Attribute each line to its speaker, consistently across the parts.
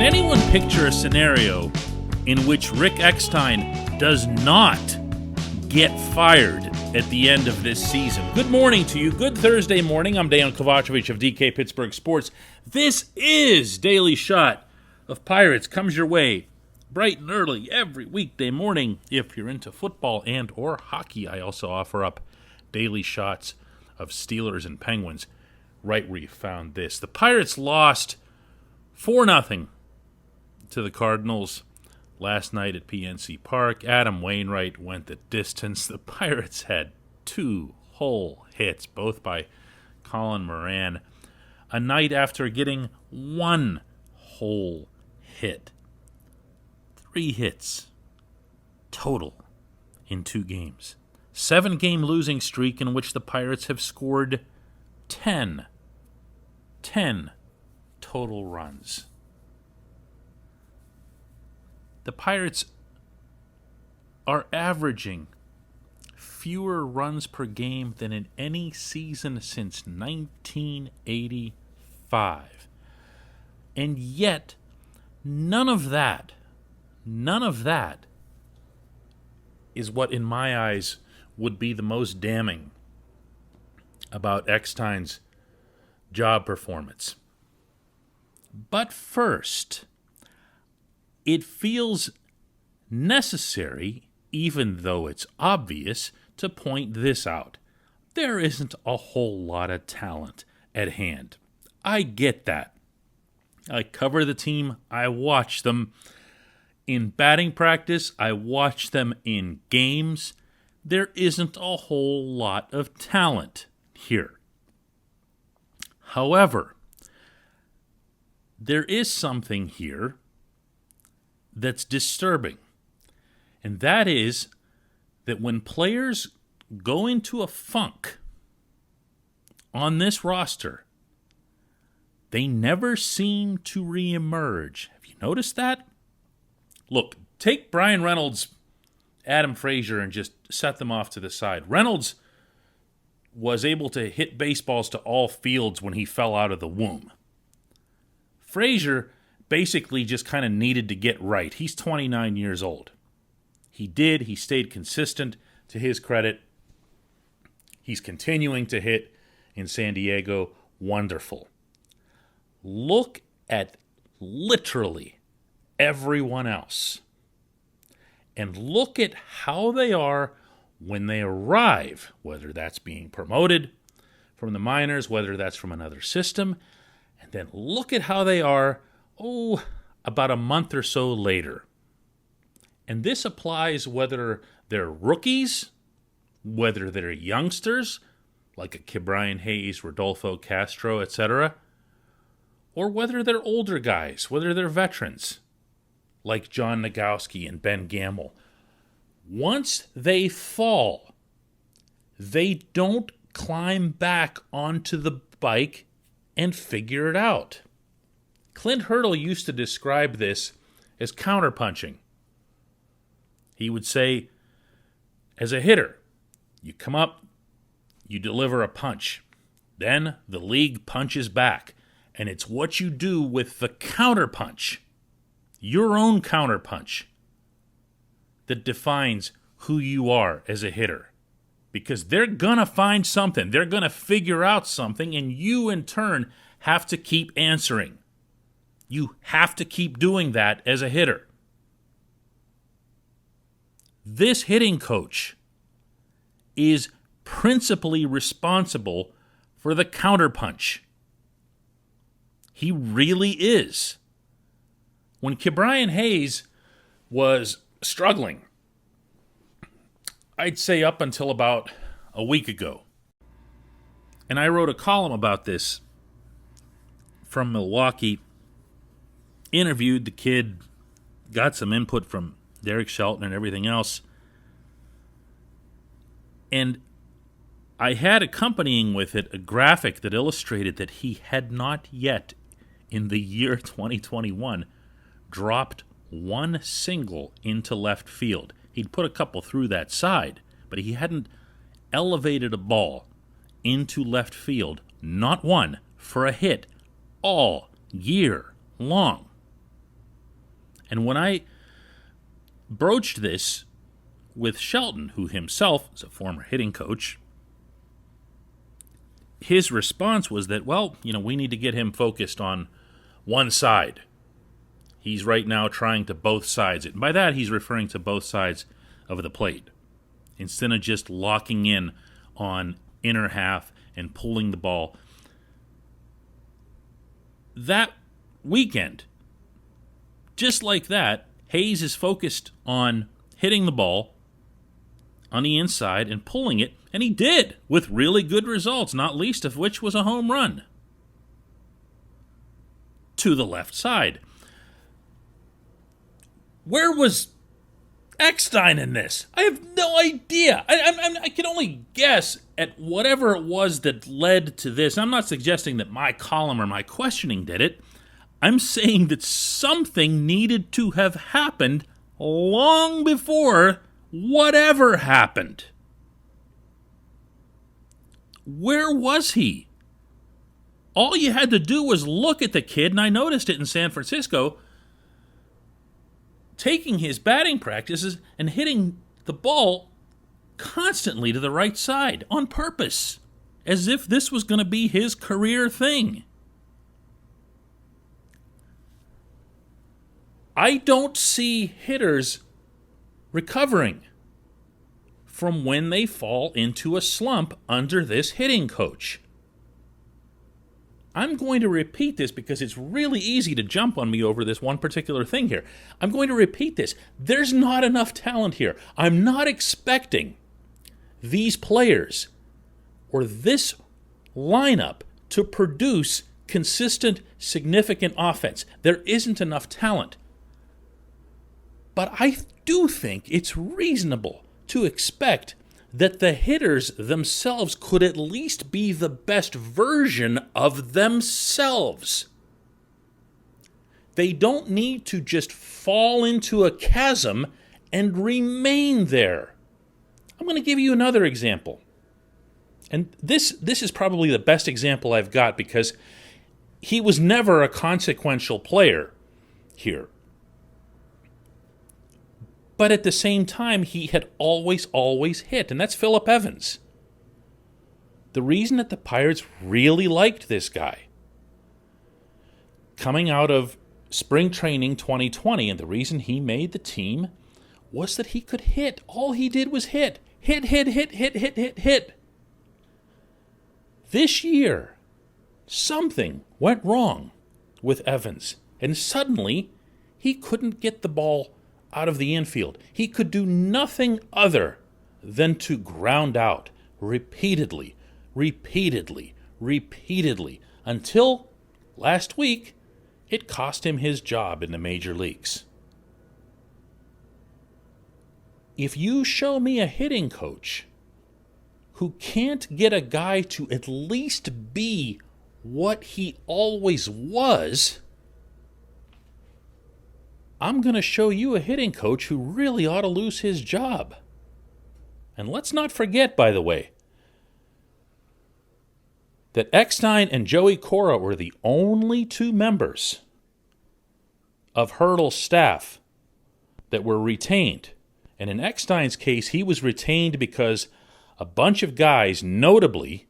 Speaker 1: anyone picture a scenario in which Rick Eckstein does not get fired at the end of this season? Good morning to you. Good Thursday morning. I'm Dejan Kovacevic of DK Pittsburgh Sports. This is Daily Shot of Pirates. Comes your way bright and early every weekday morning. If you're into football and or hockey, I also offer up daily shots of Steelers and Penguins right where you found this. The Pirates lost 4-0 to the Cardinals last night at PNC Park. Adam Wainwright went the distance. The Pirates had 2 whole hits, both by Colin Moran, a night after getting 1 whole hit. 3 hits total in 2 games. 7-game losing streak in which the Pirates have scored 10 total runs. The Pirates are averaging fewer runs per game than in any season since 1985. And yet, none of that is what, in my eyes, would be the most damning about Eckstein's job performance. But first, it feels necessary, even though it's obvious, to point this out. There isn't a whole lot of talent at hand. I get that. I cover the team. I watch them in batting practice. I watch them in games. There isn't a whole lot of talent here. However, there is something here that's disturbing, and that is that when players go into a funk on this roster, they never seem to reemerge. Have you noticed that? Look, take Brian Reynolds, Adam Frazier, and just set them off to the side. Reynolds was able to hit baseballs to all fields when he fell out of the womb. Frazier basically just kind of needed to get right. He's 29 years old. He stayed consistent, to his credit. He's continuing to hit in San Diego. Wonderful. Look at literally everyone else. And look at how they are when they arrive, whether that's being promoted from the minors, whether that's from another system. And then look at how they are, about a month or so later. And this applies whether they're rookies, whether they're youngsters, like a Ke'Bryan Hayes, Rodolfo Castro, etc., or whether they're older guys, whether they're veterans, like John Nagowski and Ben Gamble. Once they fall, they don't climb back onto the bike and figure it out. Clint Hurdle used to describe this as counterpunching. He would say, as a hitter, you come up, you deliver a punch. Then the league punches back, and it's what you do with the counterpunch, your own counterpunch, that defines who you are as a hitter. Because they're going to find something. They're going to figure out something, and you, in turn, have to keep answering. You have to keep doing that as a hitter. This hitting coach is principally responsible for the counterpunch. He really is. When Ke'Bryan Hayes was struggling, I'd say up until about a week ago, and I wrote a column about this from Milwaukee, interviewed the kid, got some input from Derek Shelton and everything else, and I had accompanying with it a graphic that illustrated that he had not yet, in the year 2021, dropped one single into left field. He'd put a couple through that side, but he hadn't elevated a ball into left field, not one, for a hit, all year long. And when I broached this with Shelton, who himself is a former hitting coach, his response was that, well, we need to get him focused on one side. He's right now trying to both sides it. And by that, he's referring to both sides of the plate, instead of just locking in on inner half and pulling the ball. That weekend, just like that, Hayes is focused on hitting the ball on the inside and pulling it, and he did, with really good results, not least of which was a home run to the left side. Where was Eckstein in this? I have no idea. I can only guess at whatever it was that led to this. I'm not suggesting that my column or my questioning did it. I'm saying that something needed to have happened long before whatever happened. Where was he? All you had to do was look at the kid, and I noticed it in San Francisco, taking his batting practices and hitting the ball constantly to the right side on purpose, as if this was going to be his career thing. I don't see hitters recovering from when they fall into a slump under this hitting coach. I'm going to repeat this because it's really easy to jump on me over this one particular thing here. I'm going to repeat this. There's not enough talent here. I'm not expecting these players or this lineup to produce consistent, significant offense. There isn't enough talent. But I do think it's reasonable to expect that the hitters themselves could at least be the best version of themselves. They don't need to just fall into a chasm and remain there. I'm going to give you another example. And this is probably the best example I've got because he was never a consequential player here. But at the same time, he had always hit, and that's Phillip Evans. The reason that the Pirates really liked this guy, coming out of spring training 2020, and the reason he made the team was that he could hit. All he did was hit. Hit. This year, something went wrong with Evans, and suddenly he couldn't get the ball out of the infield. He could do nothing other than to ground out repeatedly, until last week it cost him his job in the major leagues. If you show me a hitting coach who can't get a guy to at least be what he always was, I'm going to show you a hitting coach who really ought to lose his job. And let's not forget, by the way, that Eckstein and Joey Cora were the only two members of Hurdle's staff that were retained. And in Eckstein's case, he was retained because a bunch of guys, notably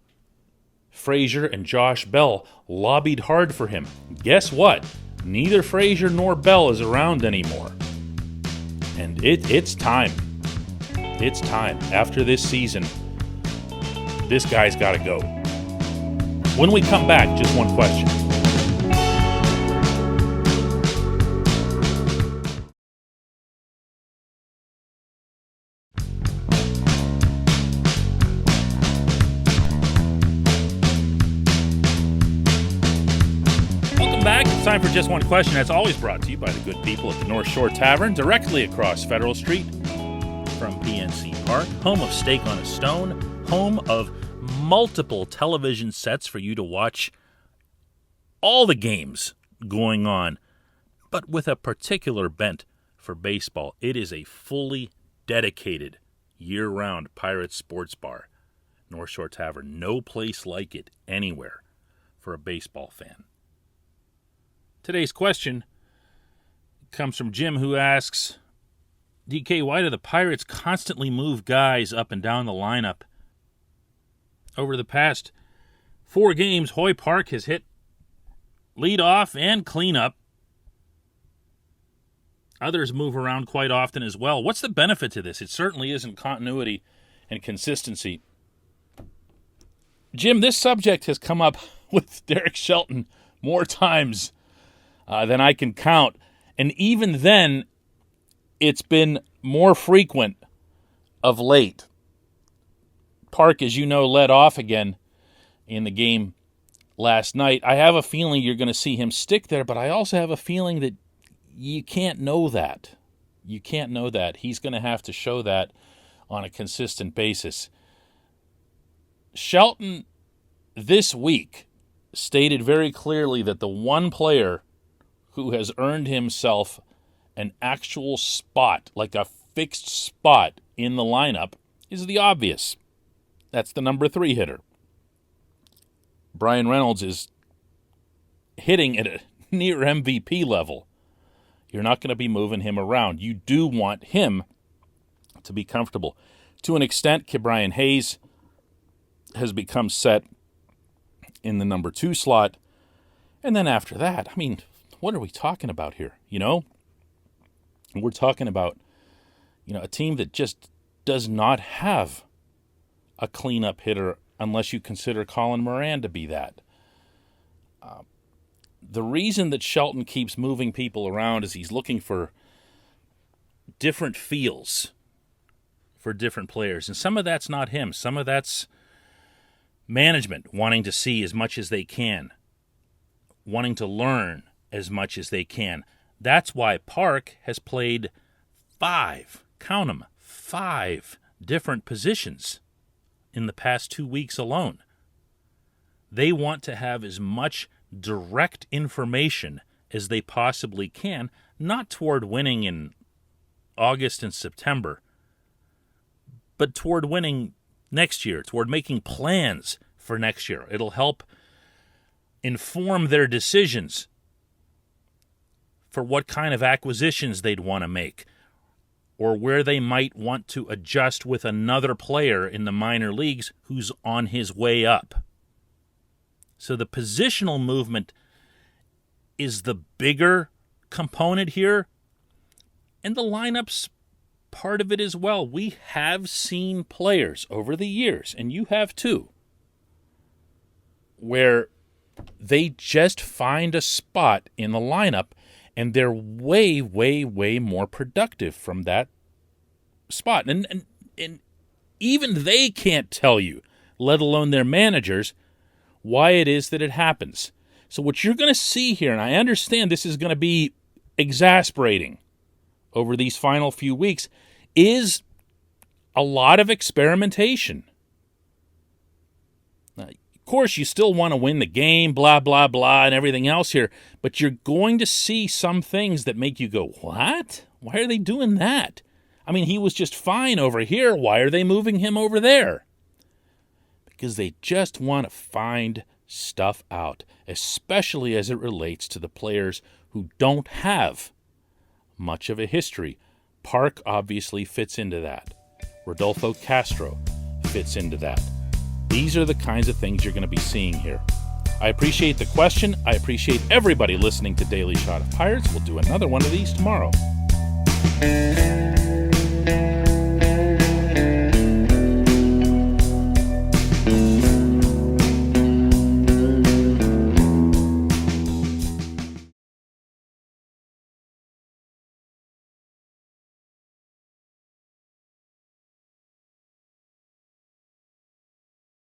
Speaker 1: Frazier and Josh Bell, lobbied hard for him. Guess what? Neither Frazier nor Bell is around anymore. And it's time. It's time. After this season, this guy's got to go. When we come back, just one question. Time for Just One Question. That's always brought to you by the good people at the North Shore Tavern, directly across Federal Street from PNC Park, home of Steak on a Stone, home of multiple television sets for you to watch all the games going on, but with a particular bent for baseball. It is a fully dedicated, year-round Pirates sports bar. North Shore Tavern, no place like it anywhere for a baseball fan. Today's question, comes from Jim, who asks, DK, why do the Pirates constantly move guys up and down the lineup? Over the past 4 games, Hoy Park has hit leadoff and cleanup. Others move around quite often as well. What's the benefit to this? It certainly isn't continuity and consistency. Jim, this subject has come up with Derek Shelton more times than I can count. And even then, it's been more frequent of late. Park, as you know, led off again in the game last night. I have a feeling you're going to see him stick there, but I also have a feeling that you can't know that. You can't know that. He's going to have to show that on a consistent basis. Shelton, this week, stated very clearly that the one player who has earned himself an actual spot, like a fixed spot in the lineup, is the obvious. That's the number 3 hitter. Brian Reynolds is hitting at a near MVP level. You're not going to be moving him around. You do want him to be comfortable. To an extent, Ke'Bryan Hayes has become set in the number 2 slot. And then after that, I mean, what are we talking about here? You know? We're talking about, a team that just does not have a cleanup hitter unless you consider Colin Moran to be that. The reason that Shelton keeps moving people around is he's looking for different feels for different players. And some of that's not him. Some of that's management wanting to see as much as they can, wanting to learn as much as they can. That's why Park has played 5, count them, 5 different positions in the past 2 weeks alone. They want to have as much direct information as they possibly can, not toward winning in August and September, but toward winning next year, toward making plans for next year. It'll help inform their decisions for what kind of acquisitions they'd want to make, or where they might want to adjust with another player in the minor leagues who's on his way up. So the positional movement is the bigger component here, and the lineup's part of it as well. We have seen players over the years, and you have too, where they just find a spot in the lineup and they're way, way, way more productive from that spot. And even they can't tell you, let alone their managers, why it is that it happens. So what you're going to see here, and I understand this is going to be exasperating over these final few weeks, is a lot of experimentation. Now, of course, you still want to win the game, blah, blah, blah, and everything else here, but you're going to see some things that make you go, what? Why are they doing that? I mean, he was just fine over here. Why are they moving him over there? Because they just want to find stuff out, especially as it relates to the players who don't have much of a history. Park obviously fits into that. Rodolfo Castro fits into that. These are the kinds of things you're going to be seeing here. I appreciate the question. I appreciate everybody listening to Daily Shot of Pirates. We'll do another one of these tomorrow.